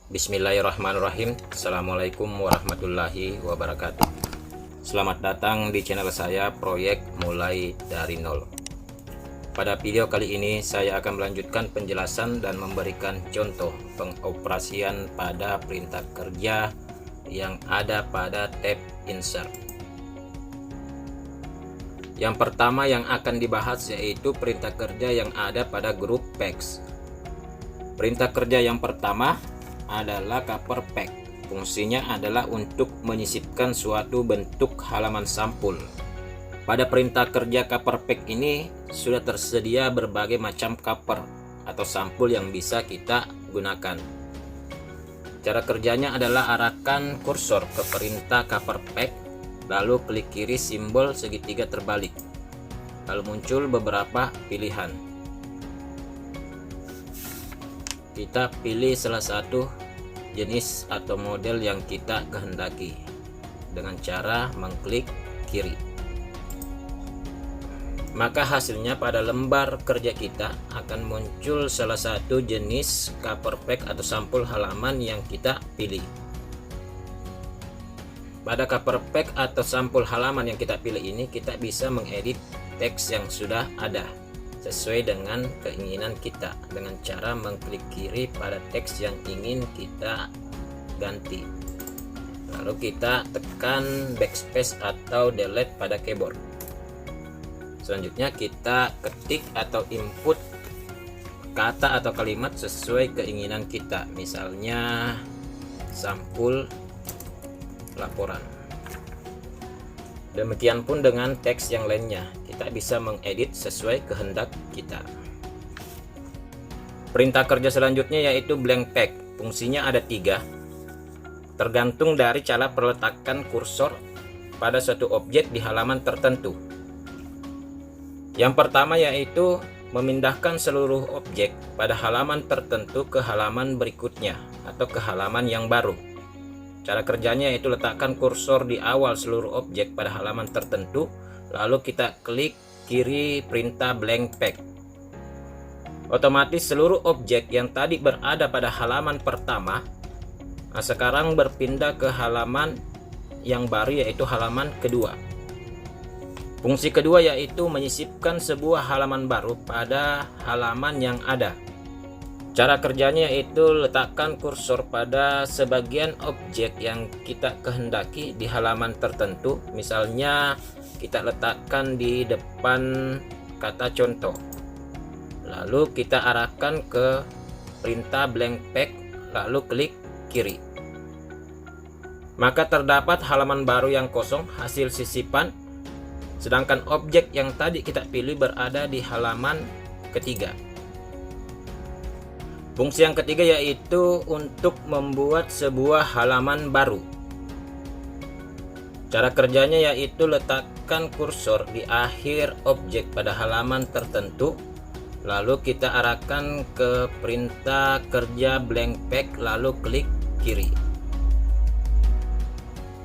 Bismillahirrahmanirrahim. Assalamualaikum warahmatullahi wabarakatuh. Selamat datang di channel saya, Proyek Mulai Dari Nol. Pada video kali ini saya akan melanjutkan penjelasan dan memberikan contoh pengoperasian pada perintah kerja yang ada pada tab Insert. Yang pertama yang akan dibahas yaitu perintah kerja yang ada pada grup PEX. Perintah kerja yang pertama adalah cover pack. Fungsinya adalah untuk menyisipkan suatu bentuk halaman sampul. Pada perintah kerja cover pack ini sudah tersedia berbagai macam cover atau sampul yang bisa kita gunakan. Cara kerjanya adalah arahkan kursor ke perintah cover pack, lalu klik kiri simbol segitiga terbalik, lalu muncul beberapa pilihan. Kita pilih salah satu jenis atau model yang kita kehendaki dengan cara mengklik kiri. Maka hasilnya pada lembar kerja kita akan muncul salah satu jenis cover pack atau sampul halaman yang kita pilih. Pada cover pack atau sampul halaman yang kita pilih ini, kita bisa mengedit teks yang sudah ada sesuai dengan keinginan kita dengan cara mengklik kiri pada teks yang ingin kita ganti, lalu kita tekan backspace atau delete pada keyboard. Selanjutnya kita ketik atau input kata atau kalimat sesuai keinginan kita, misalnya sampul laporan. Demikian pun dengan teks yang lainnya, kita bisa mengedit sesuai kehendak kita. Perintah kerja selanjutnya yaitu blank pack. Fungsinya ada 3, tergantung dari cara peletakan kursor pada suatu objek di halaman tertentu. Yang pertama yaitu memindahkan seluruh objek pada halaman tertentu ke halaman berikutnya atau ke halaman yang baru. Cara kerjanya yaitu letakkan kursor di awal seluruh objek pada halaman tertentu, lalu kita klik kiri perintah blank pack. Otomatis seluruh objek yang tadi berada pada halaman pertama, sekarang berpindah ke halaman yang baru yaitu halaman kedua. Fungsi kedua yaitu menyisipkan sebuah halaman baru pada halaman yang ada. Cara kerjanya yaitu letakkan kursor pada sebagian objek yang kita kehendaki di halaman tertentu. Misalnya kita letakkan di depan kata contoh, lalu kita arahkan ke perintah blank pack, lalu klik kiri. Maka terdapat halaman baru yang kosong hasil sisipan, sedangkan objek yang tadi kita pilih berada di halaman ketiga. Fungsi yang ketiga yaitu untuk membuat sebuah halaman baru. Cara kerjanya yaitu letakkan kursor di akhir objek pada halaman tertentu, lalu kita arahkan ke perintah kerja blank pack, lalu klik kiri.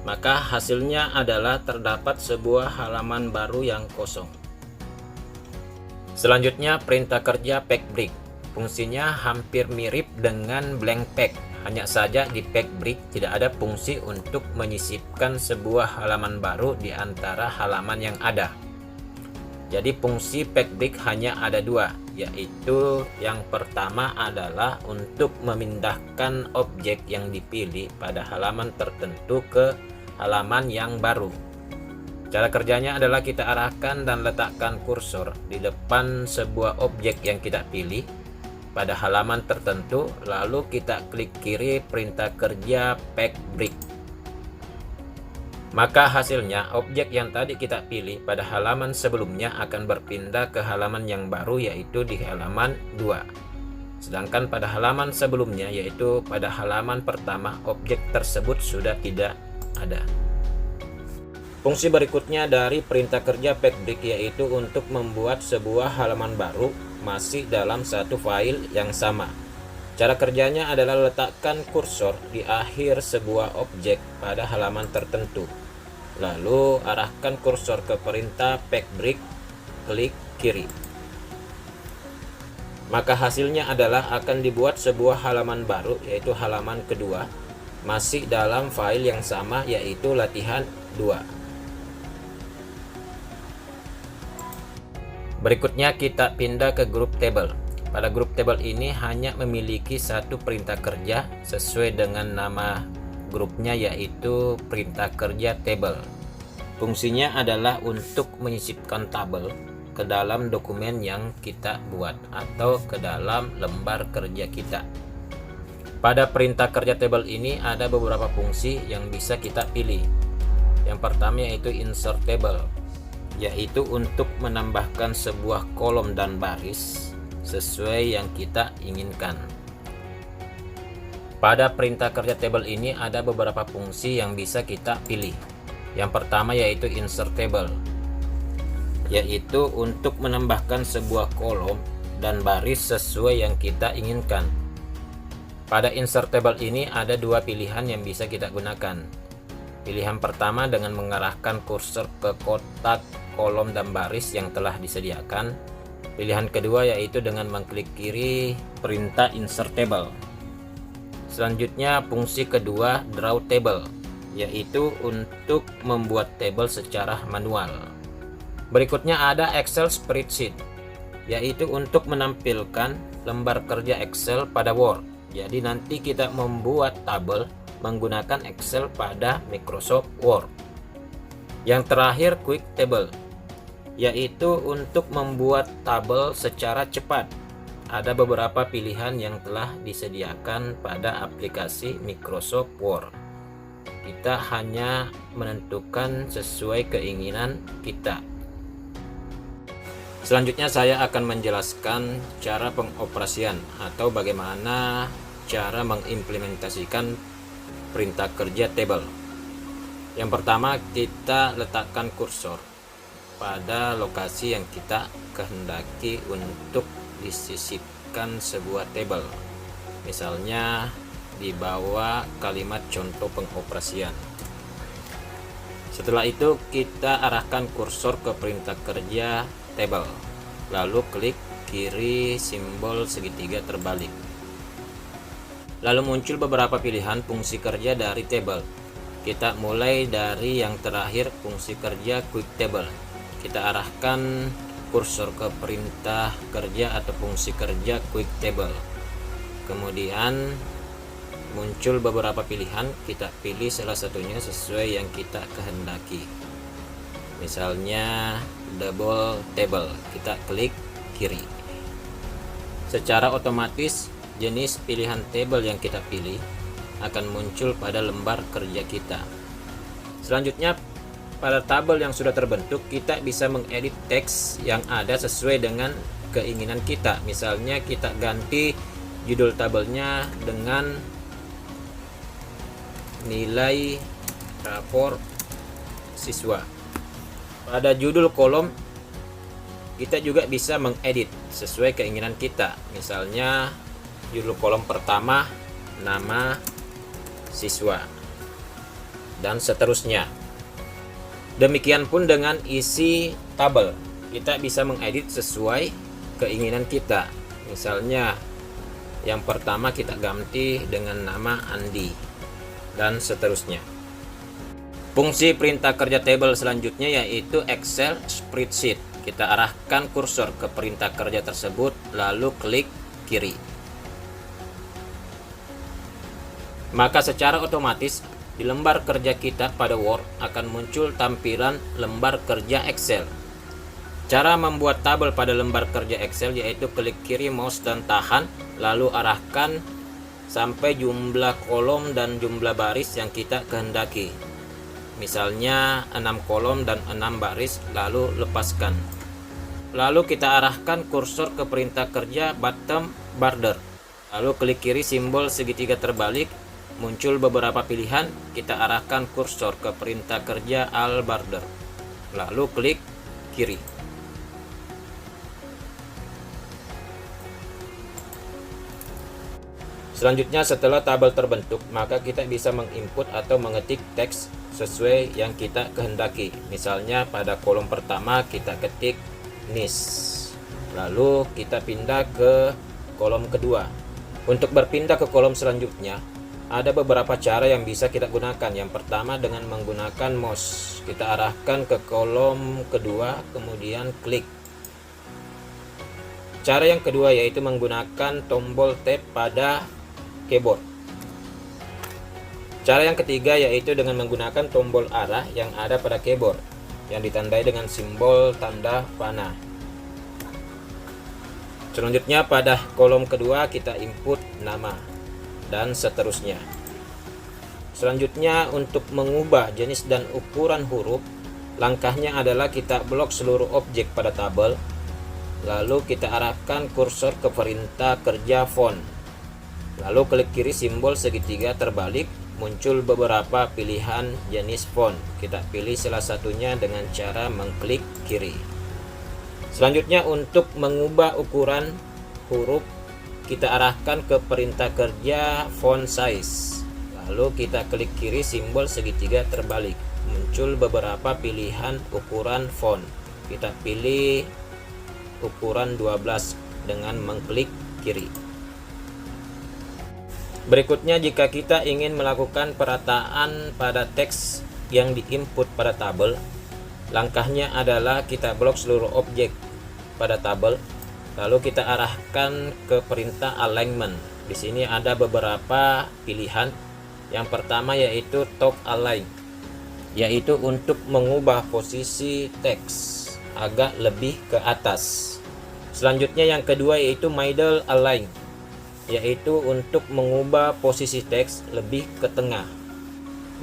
Maka hasilnya adalah terdapat sebuah halaman baru yang kosong. Selanjutnya perintah kerja pack break. Fungsinya hampir mirip dengan blank pack, hanya saja di pack break tidak ada fungsi untuk menyisipkan sebuah halaman baru di antara halaman yang ada. Jadi fungsi pack break hanya ada 2, yaitu yang pertama adalah untuk memindahkan objek yang dipilih pada halaman tertentu ke halaman yang baru. Cara kerjanya adalah kita arahkan dan letakkan kursor di depan sebuah objek yang kita pilih pada halaman tertentu, lalu kita klik kiri perintah kerja pack break. Maka hasilnya objek yang tadi kita pilih pada halaman sebelumnya akan berpindah ke halaman yang baru yaitu di halaman 2. Sedangkan pada halaman sebelumnya yaitu pada halaman pertama, objek tersebut sudah tidak ada. Fungsi berikutnya dari perintah kerja pack break yaitu untuk membuat sebuah halaman baru masih dalam satu file yang sama. Cara kerjanya adalah letakkan kursor di akhir sebuah objek pada halaman tertentu, lalu arahkan kursor ke perintah pack break, klik kiri. Maka hasilnya adalah akan dibuat sebuah halaman baru, yaitu halaman kedua, masih dalam file yang sama, yaitu latihan 2. Berikutnya kita pindah ke grup table. Pada grup table ini hanya memiliki satu perintah kerja sesuai dengan nama grupnya, yaitu perintah kerja table. Fungsinya adalah untuk menyisipkan tabel ke dalam dokumen yang kita buat atau ke dalam lembar kerja kita. Pada perintah kerja table ini ada beberapa fungsi yang bisa kita pilih. Yang pertama yaitu insert table, yaitu untuk menambahkan sebuah kolom dan baris sesuai yang kita inginkan. Pada perintah kerja table ini ada beberapa fungsi yang bisa kita pilih. Yang pertama yaitu insert table, yaitu untuk menambahkan sebuah kolom dan baris sesuai yang kita inginkan. Pada insert table ini ada dua pilihan yang bisa kita gunakan. Pilihan pertama dengan mengarahkan kursor ke kotak kolom dan baris yang telah disediakan. Pilihan kedua yaitu dengan mengklik kiri perintah insert table. Selanjutnya fungsi kedua draw table, yaitu untuk membuat tabel secara manual. Berikutnya ada Excel spreadsheet, yaitu untuk menampilkan lembar kerja Excel pada Word. Jadi nanti kita membuat tabel menggunakan Excel pada Microsoft Word. Yang terakhir quick table, yaitu untuk membuat tabel secara cepat. Ada beberapa pilihan yang telah disediakan pada aplikasi Microsoft Word. Kita hanya menentukan sesuai keinginan kita. Selanjutnya saya akan menjelaskan cara pengoperasian atau bagaimana cara mengimplementasikan perintah kerja table. Yang pertama, kita letakkan kursor pada lokasi yang kita kehendaki untuk disisipkan sebuah table. Misalnya di bawah kalimat contoh pengoperasian. Setelah itu kita arahkan kursor ke perintah kerja table, lalu klik kiri simbol segitiga terbalik. Lalu muncul beberapa pilihan fungsi kerja dari table. Kita mulai dari yang terakhir, fungsi kerja quick table. Kita arahkan kursor ke perintah kerja atau fungsi kerja quick table. Kemudian muncul beberapa pilihan, kita pilih salah satunya sesuai yang kita kehendaki. Misalnya double table, kita klik kiri. Secara otomatis jenis pilihan table yang kita pilih akan muncul pada lembar kerja kita. Selanjutnya, pada tabel yang sudah terbentuk, kita bisa mengedit teks yang ada sesuai dengan keinginan kita. Misalnya kita ganti judul tabelnya dengan nilai rapor siswa. Pada judul kolom kita juga bisa mengedit sesuai keinginan kita. Misalnya judul kolom pertama nama siswa dan seterusnya. Demikian pun dengan isi tabel, kita bisa mengedit sesuai keinginan kita. Misalnya yang pertama kita ganti dengan nama Andi dan seterusnya. Fungsi perintah kerja table selanjutnya yaitu Excel spreadsheet. Kita arahkan kursor ke perintah kerja tersebut lalu klik kiri. Maka secara otomatis di lembar kerja kita pada Word akan muncul tampilan lembar kerja Excel. Cara membuat tabel pada lembar kerja Excel yaitu klik kiri mouse dan tahan, lalu arahkan sampai jumlah kolom dan jumlah baris yang kita kehendaki. Misalnya 6 kolom dan 6 baris, lalu lepaskan. Lalu kita arahkan kursor ke perintah kerja bottom border. Lalu klik kiri simbol segitiga terbalik, muncul beberapa pilihan, kita arahkan kursor ke perintah kerja all border. Lalu klik kiri. Selanjutnya setelah tabel terbentuk, maka kita bisa menginput atau mengetik teks sesuai yang kita kehendaki. Misalnya pada kolom pertama kita ketik NIS. Lalu kita pindah ke kolom kedua. Untuk berpindah ke kolom selanjutnya, ada beberapa cara yang bisa kita gunakan. Yang pertama dengan menggunakan mouse. Kita arahkan ke kolom kedua, kemudian klik. Cara yang kedua yaitu menggunakan tombol tab pada keyboard. Cara yang ketiga yaitu dengan menggunakan tombol arah yang ada pada keyboard, yang ditandai dengan simbol tanda panah. Selanjutnya pada kolom kedua kita input nama dan seterusnya. Selanjutnya untuk mengubah jenis dan ukuran huruf, langkahnya adalah kita blok seluruh objek pada tabel, lalu kita arahkan kursor ke perintah kerja font, lalu klik kiri simbol segitiga terbalik, muncul beberapa pilihan jenis font. Kita pilih salah satunya dengan cara mengklik kiri. Selanjutnya untuk mengubah ukuran huruf, kita arahkan ke perintah kerja font size, lalu kita klik kiri simbol segitiga terbalik, muncul beberapa pilihan ukuran font. Kita pilih ukuran 12 dengan mengklik kiri. Berikutnya, jika kita ingin melakukan perataan pada teks yang diinput pada tabel, langkahnya adalah kita blok seluruh objek pada tabel, lalu kita arahkan ke perintah alignment. Di sini ada beberapa pilihan. Yang pertama yaitu top align, yaitu untuk mengubah posisi teks agak lebih ke atas. Selanjutnya yang kedua yaitu middle align, yaitu untuk mengubah posisi teks lebih ke tengah.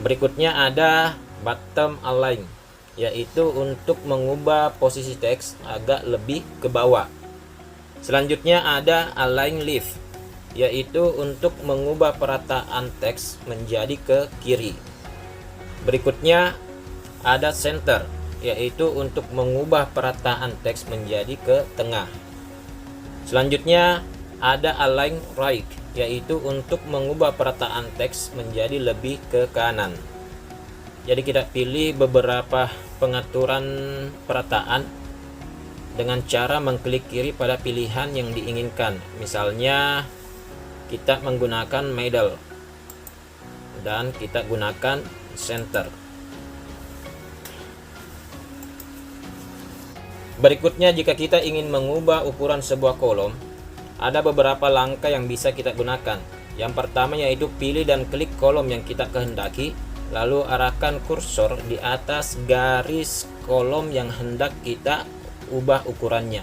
Berikutnya ada bottom align, yaitu untuk mengubah posisi teks agak lebih ke bawah. Selanjutnya ada align left, yaitu untuk mengubah perataan teks menjadi ke kiri. Berikutnya ada center, yaitu untuk mengubah perataan teks menjadi ke tengah. Selanjutnya ada align right, yaitu untuk mengubah perataan teks menjadi lebih ke kanan. Jadi kita pilih beberapa pengaturan perataan dengan cara mengklik kiri pada pilihan yang diinginkan. Misalnya kita menggunakan middle dan kita gunakan center. Berikutnya, jika kita ingin mengubah ukuran sebuah kolom, ada beberapa langkah yang bisa kita gunakan. Yang pertama yaitu pilih dan klik kolom yang kita kehendaki, lalu arahkan kursor di atas garis kolom yang hendak kita ubah ukurannya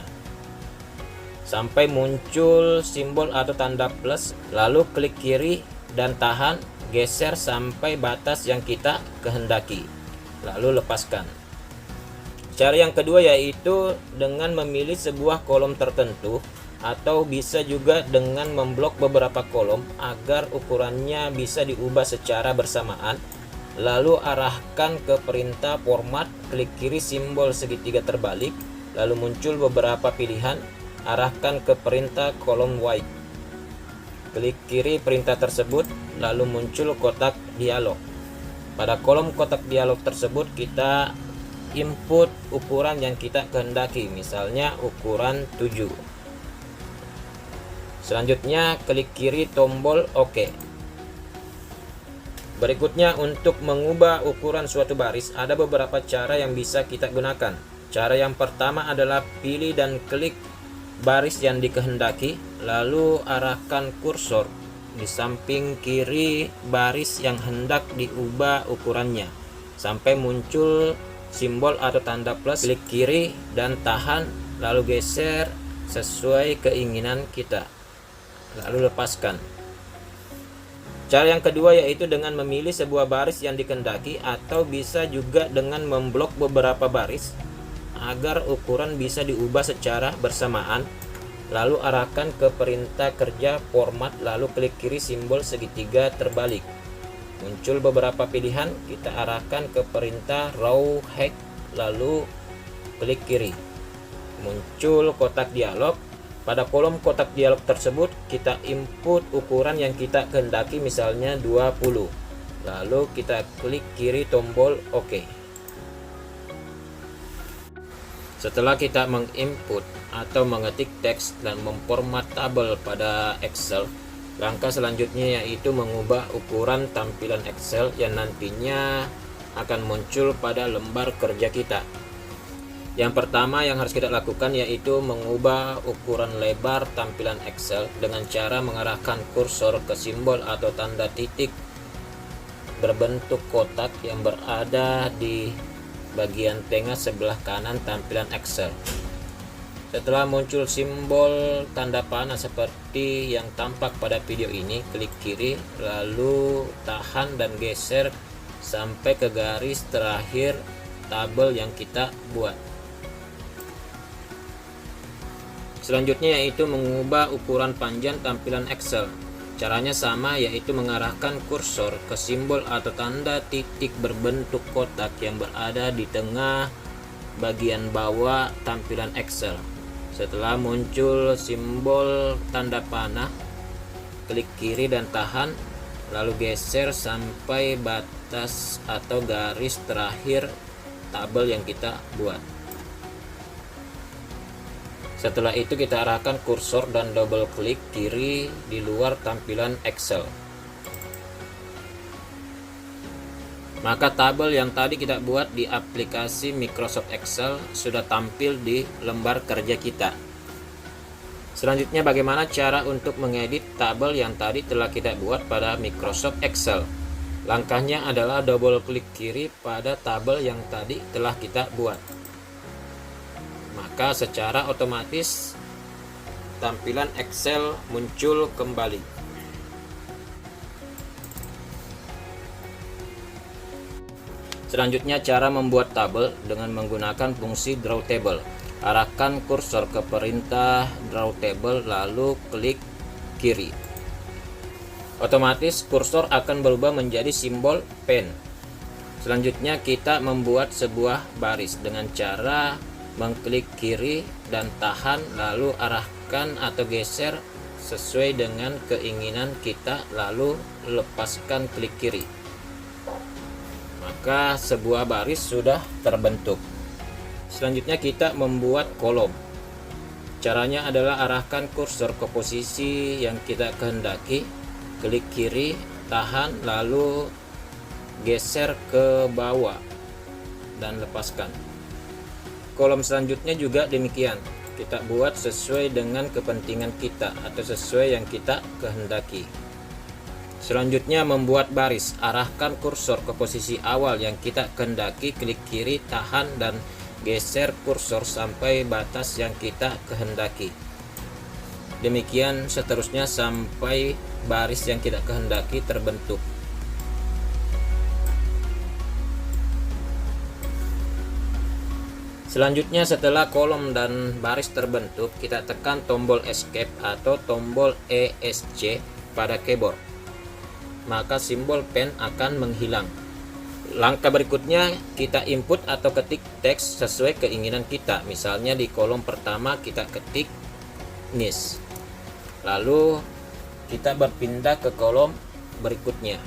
sampai muncul simbol atau tanda plus, lalu klik kiri dan tahan, geser sampai batas yang kita kehendaki, lalu lepaskan. Cara yang kedua yaitu dengan memilih sebuah kolom tertentu, atau bisa juga dengan memblok beberapa kolom agar ukurannya bisa diubah secara bersamaan. Lalu arahkan ke perintah format, klik kiri simbol segitiga terbalik, lalu muncul beberapa pilihan, arahkan ke perintah kolom white. Klik kiri perintah tersebut, lalu muncul kotak dialog. Pada kolom kotak dialog tersebut kita input ukuran yang kita kehendaki, misalnya ukuran 7. Selanjutnya klik kiri tombol OK. Berikutnya, untuk mengubah ukuran suatu baris, ada beberapa cara yang bisa kita gunakan. Cara yang pertama adalah pilih dan klik baris yang dikehendaki, lalu arahkan kursor di samping kiri baris yang hendak diubah ukurannya sampai muncul simbol atau tanda plus. Klik kiri dan tahan, lalu geser sesuai keinginan kita, lalu lepaskan. Cara yang kedua yaitu dengan memilih sebuah baris yang dikehendaki, atau bisa juga dengan memblok beberapa baris agar ukuran bisa diubah secara bersamaan. Lalu arahkan ke perintah kerja format, lalu klik kiri simbol segitiga terbalik. Muncul beberapa pilihan, kita arahkan ke perintah raw height, lalu klik kiri. Muncul kotak dialog. Pada kolom kotak dialog tersebut kita input ukuran yang kita kehendaki, misalnya 20. Lalu kita klik kiri tombol OK. Setelah kita menginput atau mengetik teks dan memformat tabel pada Excel, langkah selanjutnya yaitu mengubah ukuran tampilan Excel yang nantinya akan muncul pada lembar kerja kita. Yang pertama yang harus kita lakukan yaitu mengubah ukuran lebar tampilan Excel dengan cara mengarahkan kursor ke simbol atau tanda titik berbentuk kotak yang berada di bagian tengah sebelah kanan tampilan Excel. Setelah muncul simbol tanda panah seperti yang tampak pada video ini, klik kiri lalu tahan dan geser sampai ke garis terakhir tabel yang kita buat. Selanjutnya yaitu mengubah ukuran panjang tampilan Excel. Caranya sama, yaitu mengarahkan kursor ke simbol atau tanda titik berbentuk kotak yang berada di tengah bagian bawah tampilan Excel. Setelah muncul simbol tanda panah, klik kiri dan tahan, lalu geser sampai batas atau garis terakhir tabel yang kita buat. Setelah itu kita arahkan kursor dan double klik kiri di luar tampilan Excel. Maka tabel yang tadi kita buat di aplikasi Microsoft Excel sudah tampil di lembar kerja kita. Selanjutnya bagaimana cara untuk mengedit tabel yang tadi telah kita buat pada Microsoft Excel? Langkahnya adalah double klik kiri pada tabel yang tadi telah kita buat. Maka secara otomatis tampilan Excel muncul kembali. Selanjutnya cara membuat tabel dengan menggunakan fungsi Draw Table. Arahkan kursor ke perintah Draw Table lalu klik kiri. Otomatis kursor akan berubah menjadi simbol pen. Selanjutnya kita membuat sebuah baris dengan cara mengklik kiri dan tahan lalu arahkan atau geser sesuai dengan keinginan kita lalu lepaskan klik kiri. Maka sebuah baris sudah terbentuk. Selanjutnya kita membuat kolom. Caranya adalah arahkan kursor ke posisi yang kita kehendaki, klik kiri, tahan lalu geser ke bawah dan lepaskan. Kolom selanjutnya juga demikian, kita buat sesuai dengan kepentingan kita atau sesuai yang kita kehendaki. Selanjutnya membuat baris, arahkan kursor ke posisi awal yang kita kehendaki, klik kiri, tahan dan geser kursor sampai batas yang kita kehendaki. Demikian seterusnya sampai baris yang kita kehendaki terbentuk. Selanjutnya setelah kolom dan baris terbentuk, kita tekan tombol Escape atau tombol ESC pada keyboard. Maka simbol pen akan menghilang. Langkah berikutnya kita input atau ketik teks sesuai keinginan kita. Misalnya di kolom pertama kita ketik NIS. Lalu kita berpindah ke kolom berikutnya.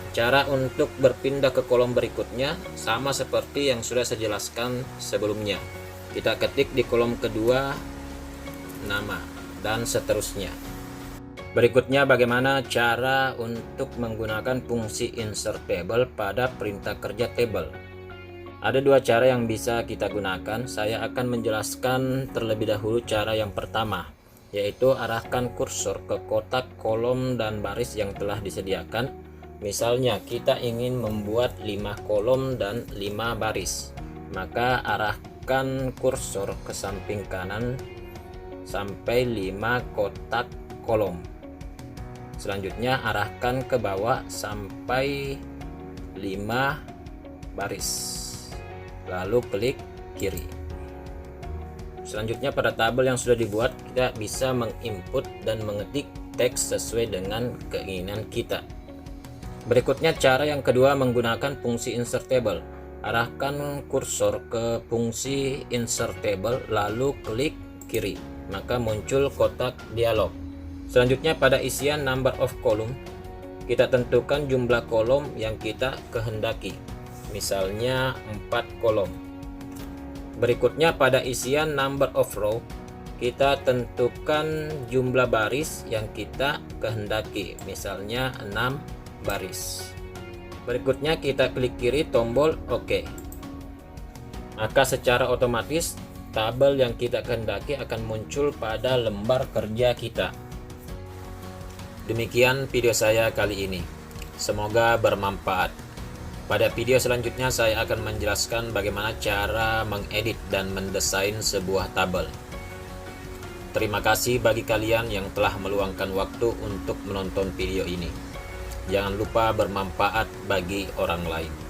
Cara untuk berpindah ke kolom berikutnya sama seperti yang sudah saya jelaskan sebelumnya. Kita ketik di kolom kedua nama dan seterusnya. Berikutnya bagaimana cara untuk menggunakan fungsi insert table pada perintah kerja table. Ada dua cara yang bisa kita gunakan. Saya akan menjelaskan terlebih dahulu cara yang pertama, yaitu arahkan kursor ke kotak kolom dan baris yang telah disediakan. Misalnya kita ingin membuat 5 kolom dan 5 baris, maka arahkan kursor ke samping kanan sampai 5 kotak kolom. Selanjutnya arahkan ke bawah sampai 5 baris, lalu klik kiri. Selanjutnya pada tabel yang sudah dibuat, kita bisa menginput dan mengetik teks sesuai dengan keinginan kita. Berikutnya cara yang kedua menggunakan fungsi insert table. Arahkan kursor ke fungsi insert table lalu klik kiri, maka muncul kotak dialog. Selanjutnya pada isian number of column, kita tentukan jumlah kolom yang kita kehendaki. Misalnya 4 kolom. Berikutnya pada isian number of row, kita tentukan jumlah baris yang kita kehendaki, misalnya 6 baris. Berikutnya kita klik kiri tombol OK. Maka secara otomatis tabel yang kita kehendaki akan muncul pada lembar kerja kita. Demikian video saya kali ini. Semoga bermanfaat. Pada video selanjutnya saya akan menjelaskan bagaimana cara mengedit dan mendesain sebuah tabel. Terima kasih bagi kalian yang telah meluangkan waktu untuk menonton video ini. Jangan lupa bermanfaat bagi orang lain.